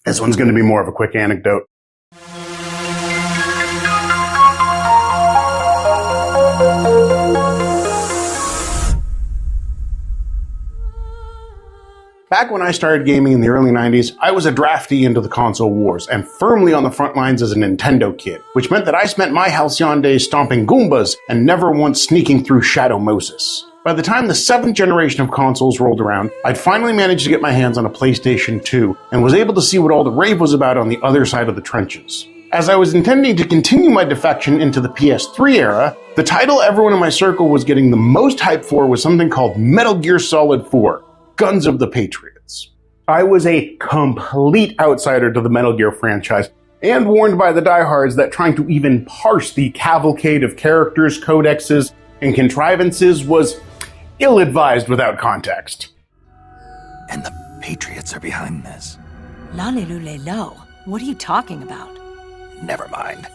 This one's going to be more of a quick anecdote. Back when I started gaming in the early 90s, I was a draftee into the console wars and firmly on the front lines as a Nintendo kid, which meant that I spent my halcyon days stomping Goombas and never once sneaking through Shadow Moses. By the time the 7th generation of consoles rolled around, I'd finally managed to get my hands on a PlayStation 2 and was able to see what all the rave was about on the other side of the trenches. As I was intending to continue my defection into the PS3 era, the title everyone in my circle was getting the most hype for was something called Metal Gear Solid 4. Guns of the Patriots. I was a complete outsider to the Metal Gear franchise, and warned by the diehards that trying to even parse the cavalcade of characters, codexes, and contrivances was ill-advised without context. And the Patriots are behind this. Lalilulelo, what are you talking about? Never mind.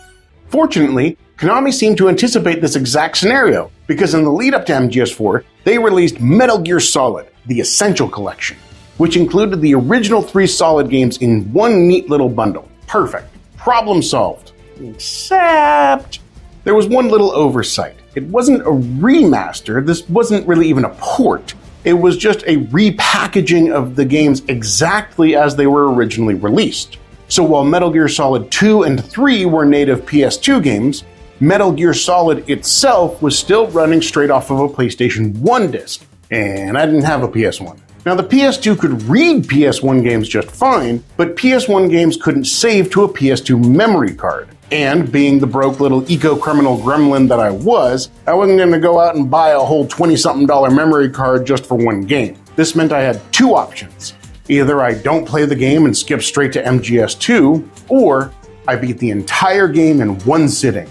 Fortunately, Konami seemed to anticipate this exact scenario, because in the lead-up to MGS4, they released Metal Gear Solid, the Essential Collection, which included the original 3 Solid games in one neat little bundle. Perfect. Problem solved. Except there was one little oversight. It wasn't a remaster, this wasn't really even a port. It was just a repackaging of the games exactly as they were originally released. So while Metal Gear Solid 2 and 3 were native PS2 games, Metal Gear Solid itself was still running straight off of a PlayStation 1 disc, and I didn't have a PS1. Now the PS2 could read PS1 games just fine, but PS1 games couldn't save to a PS2 memory card. And being the broke little eco-criminal gremlin that I wasn't going to go out and buy a whole $20-something memory card just for one game. This meant I had 2 options. Either I don't play the game and skip straight to MGS2, or I beat the entire game in one sitting.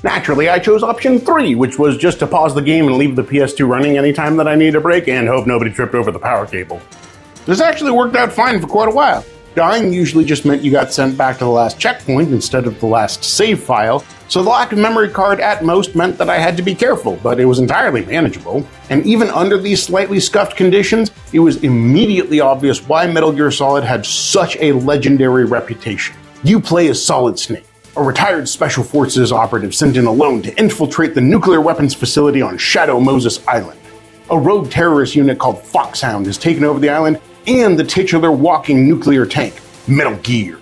Naturally, I chose option 3, which was just to pause the game and leave the PS2 running anytime that I needed a break and hope nobody tripped over the power cable. This actually worked out fine for quite a while. Dying usually just meant you got sent back to the last checkpoint instead of the last save file, so the lack of memory card at most meant that I had to be careful, but it was entirely manageable. And even under these slightly scuffed conditions, it was immediately obvious why Metal Gear Solid had such a legendary reputation. You play as Solid Snake, a retired Special Forces operative sent in alone to infiltrate the nuclear weapons facility on Shadow Moses Island. A rogue terrorist unit called Foxhound has taken over the island, and the titular walking nuclear tank, Metal Gear.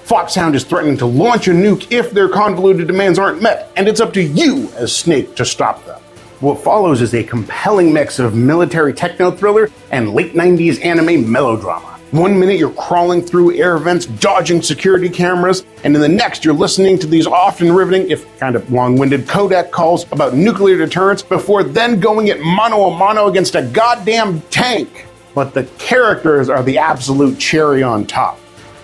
Foxhound is threatening to launch a nuke if their convoluted demands aren't met, and it's up to you as Snake to stop them. What follows is a compelling mix of military techno-thriller and late 90s anime melodrama. One minute you're crawling through air vents, dodging security cameras, and in the next you're listening to these often riveting, if kind of long-winded, codec calls about nuclear deterrence before then going it mano-a-mano against a goddamn tank. But the characters are the absolute cherry on top.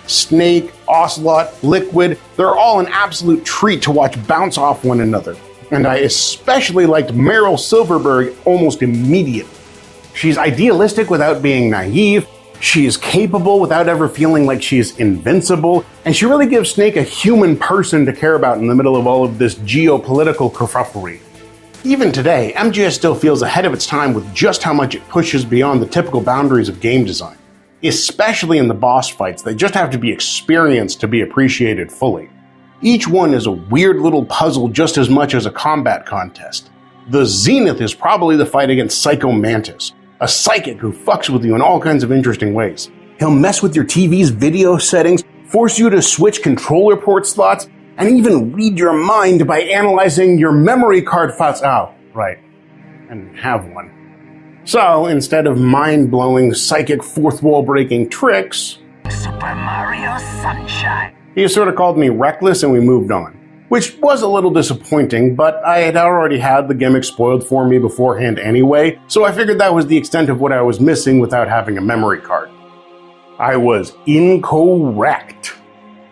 Snake, Ocelot, Liquid, they're all an absolute treat to watch bounce off one another. And I especially liked Meryl Silverberg almost immediately. She's idealistic without being naive, she's capable without ever feeling like she's invincible, and she really gives Snake a human person to care about in the middle of all of this geopolitical kerfufflery. Even today, MGS still feels ahead of its time with just how much it pushes beyond the typical boundaries of game design. Especially in the boss fights, they just have to be experienced to be appreciated fully. Each one is a weird little puzzle just as much as a combat contest. The zenith is probably the fight against Psycho Mantis, a psychic who fucks with you in all kinds of interesting ways. He'll mess with your TV's video settings, force you to switch controller port slots, and even read your mind by analyzing your memory card files. Oh, right. I didn't have one. So, instead of mind-blowing, psychic, fourth-wall-breaking tricks, Super Mario Sunshine. He sort of called me reckless and we moved on. Which was a little disappointing, but I had already had the gimmick spoiled for me beforehand anyway, so I figured that was the extent of what I was missing without having a memory card. I was incorrect.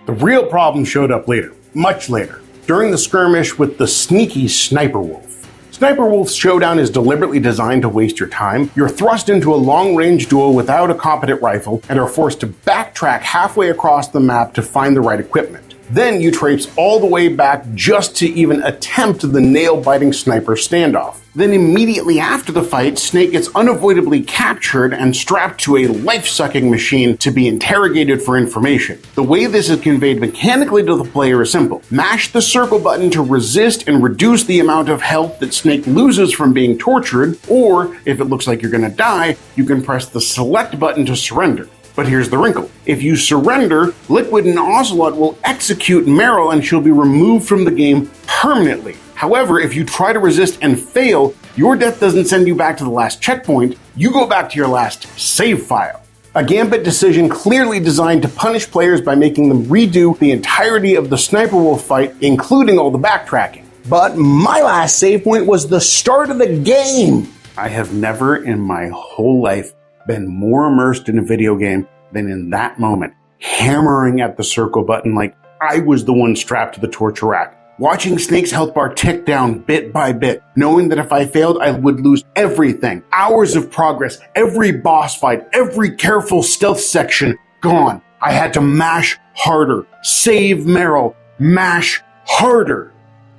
The real problem showed up later. Much later, during the skirmish with the sneaky Sniper Wolf. Sniper Wolf's showdown is deliberately designed to waste your time. You're thrust into a long-range duel without a competent rifle and are forced to backtrack halfway across the map to find the right equipment. Then you traipse all the way back just to even attempt the nail-biting sniper standoff. Then immediately after the fight, Snake gets unavoidably captured and strapped to a life-sucking machine to be interrogated for information. The way this is conveyed mechanically to the player is simple. Mash the circle button to resist and reduce the amount of health that Snake loses from being tortured, or if it looks like you're gonna die, you can press the select button to surrender. But here's the wrinkle. If you surrender, Liquid and Ocelot will execute Meryl and she'll be removed from the game permanently. However, if you try to resist and fail, your death doesn't send you back to the last checkpoint, you go back to your last save file. A Gambit decision clearly designed to punish players by making them redo the entirety of the Sniper Wolf fight, including all the backtracking. But my last save point was the start of the game! I have never in my whole life been more immersed in a video game than in that moment, hammering at the circle button like I was the one strapped to the torture rack, watching Snake's health bar tick down bit by bit, knowing that if I failed, I would lose everything. Hours of progress, every boss fight, every careful stealth section, gone. I had to mash harder, save Meryl, mash harder.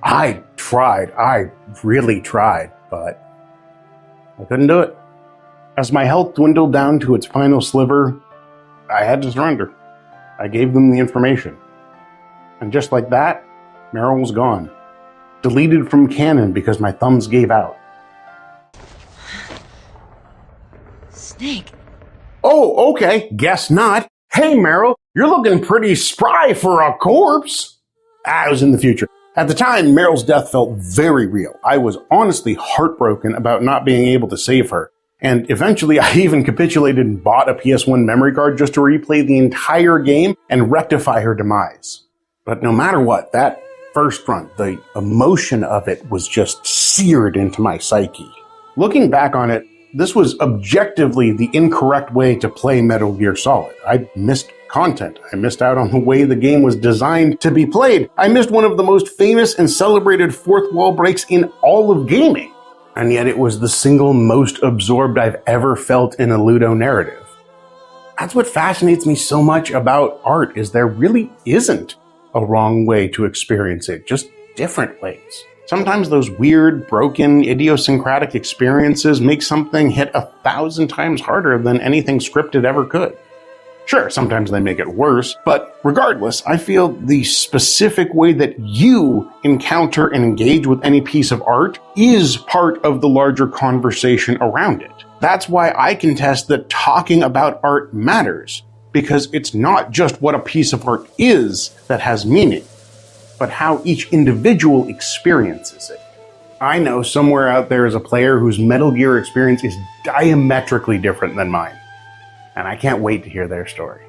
I tried, I really tried, but I couldn't do it. As my health dwindled down to its final sliver, I had to surrender. I gave them the information. And just like that, Meryl was gone. Deleted from canon because my thumbs gave out. Snake. Oh, okay, guess not. Hey Meryl, you're looking pretty spry for a corpse. I was in the future. At the time, Meryl's death felt very real. I was honestly heartbroken about not being able to save her. And eventually I even capitulated and bought a PS1 memory card just to replay the entire game and rectify her demise. But no matter what, that first run, the emotion of it was just seared into my psyche. Looking back on it, this was objectively the incorrect way to play Metal Gear Solid. I missed content. I missed out on the way the game was designed to be played. I missed one of the most famous and celebrated fourth wall breaks in all of gaming. And yet it was the single most absorbed I've ever felt in a Ludo narrative. That's what fascinates me so much about art, is there really isn't a wrong way to experience it, just different ways. Sometimes those weird, broken, idiosyncratic experiences make something hit 1,000 times harder than anything scripted ever could. Sure, sometimes they make it worse, but regardless, I feel the specific way that you encounter and engage with any piece of art is part of the larger conversation around it. That's why I contest that talking about art matters, because it's not just what a piece of art is that has meaning, but how each individual experiences it. I know somewhere out there is a player whose Metal Gear experience is diametrically different than mine. And I can't wait to hear their story.